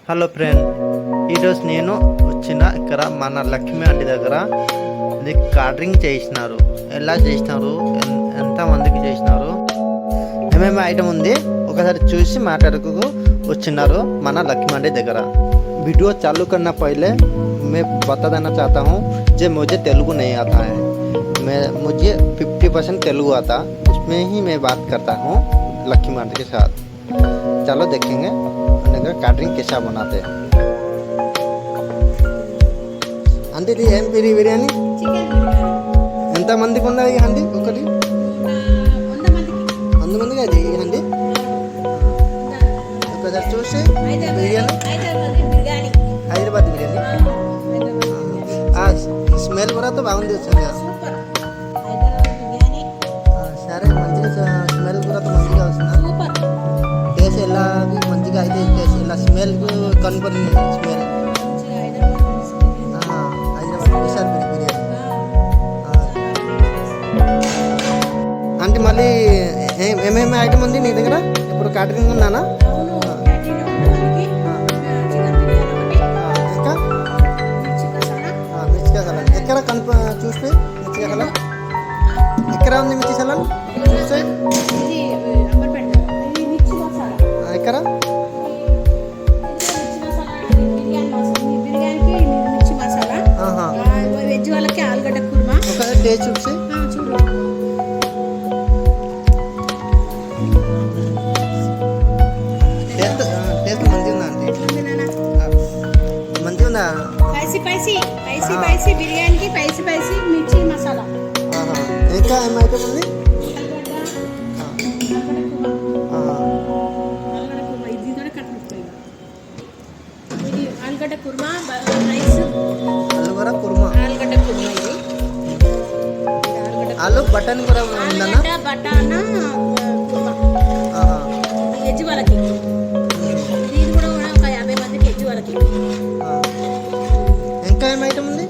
Hello friend, ఈరోజు నేను వచ్చిన ఇక్కడ మన లక్ష్మి ఆంటీ దగ్గర ఇది కార్డరింగ్ చేసినారు. ఎలా చేసినారు, ఎంతమందికి చేసినారు, ఏమేమి ఐటమ్ ఉంది ఒకసారి చూసి మాట్లాడుకు వచ్చినారు మన లక్ష్మి ఆంటీ దగ్గర. वीडियो चालू करना पहले मैं बता देना चाहता हूँ जो मुझे तेलुगु नहीं आता है, मुझे 50% तेलुगु आता, उसमें ही मैं बात करता हूँ लक्ष्मी आंटी के साथ. चलो देखेंगे कैटरिंग कैसा बनाते हैं. आंटी ఇది ఏం బిర్యానీ? చికెన్ బిర్యానీ. ఎంత మందికి ఉన్నది అండి? ఒకటి 100 మందికి అది అండి. ఒకసారి చూసి బిర్యానీ, హైదరాబాద్ బిర్యానీ. స్మెల్ కూడా బాగుంది వచ్చింది. సరే, మంచిగా స్మెల్ కూడా మంచిగా వస్తుంది. టేస్ట్ ఎలా మంచిగా అయితే టేస్ట్ ఇలా స్మెల్ కనపడింది. స్మెల్ హైదరాబాద్ స్పెషల్ బిర్యానీ అంటే మళ్ళీ ఏమేమి ఐటమ్ ఉంది నీ దగ్గర? ఇప్పుడు క్యాటరింగ్ ఉన్నానా? ఎక్కడ చూస్తే మిర్చి సలాడ్ ఎక్కడ ఉంది? మిర్చి సలాడ్ చూస్తే ఎక్కడ? వెజ్ వాళ్ళకి ఆలుగడ్డ కుర్మా. ఒకసారి టేస్ట్ చూసి చూడు. టేస్ట్ మంచిగా ఉందా అండి? మంచిగా ఉందా? స్పైసీ బిర్యానీకి స్పైసీ మిర్చి మసాలా. ఇంకా ఏమైతే ఉంది? ఆలుగడ్డ కుర్మా, రైస్, ఆలుగడ్డ కుర్మా. ఆలుగడ్డ కుర్మా ఇది. ఆలు బటన్ కూడా ఉందన్న. బటానా కుర్మా వెజ్ వాళ్ళకి. ఇది కూడా ఒక 50 మందికి వెజ్ వాళ్ళకి. ఇంకా ఏం ఐటమ్ ఉంది?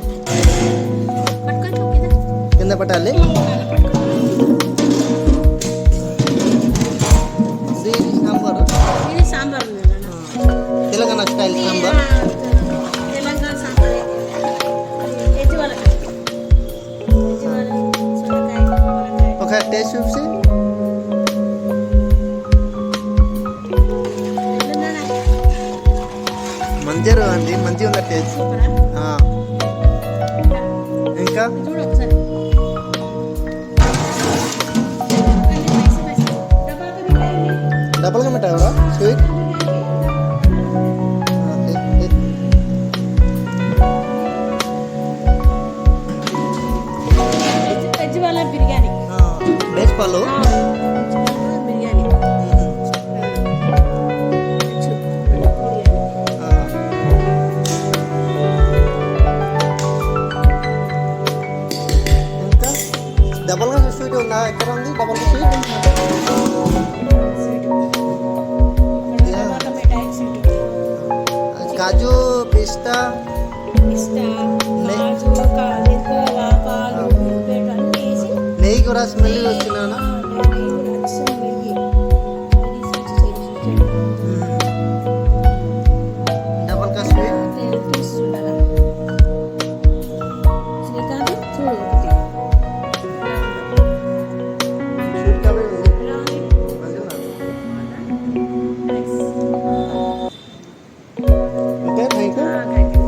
కింద పట్టాలి. ఇది సాంబార్ ఉంది. తెలంగాణ స్టైల్ సాంబార్. తెలంగాణ సాంబార్ వెజ్ వాళ్ళకి. ఒక టేస్ట్ చూసి మంచిగా అండి, మంచిగా ఉంది టేస్ట్. ఇంకా చూడు ఒకసారి. డబల్గా పెట్టావా స్వీట్? వెజ్ వాళ్ళ బిర్యానీ. వెజ్ పళ్ళు బిర్యానీ. ఇంకా డబల్గా స్వీట్ ఉందా? ఎక్కడ ఉంది డబల్గా స్వీట్? కాజు, పిస్తా, నెయ్యి కూడా స్మెల్ వచ్చినా? డబల్ కా స్వీట్. Okay, thank you.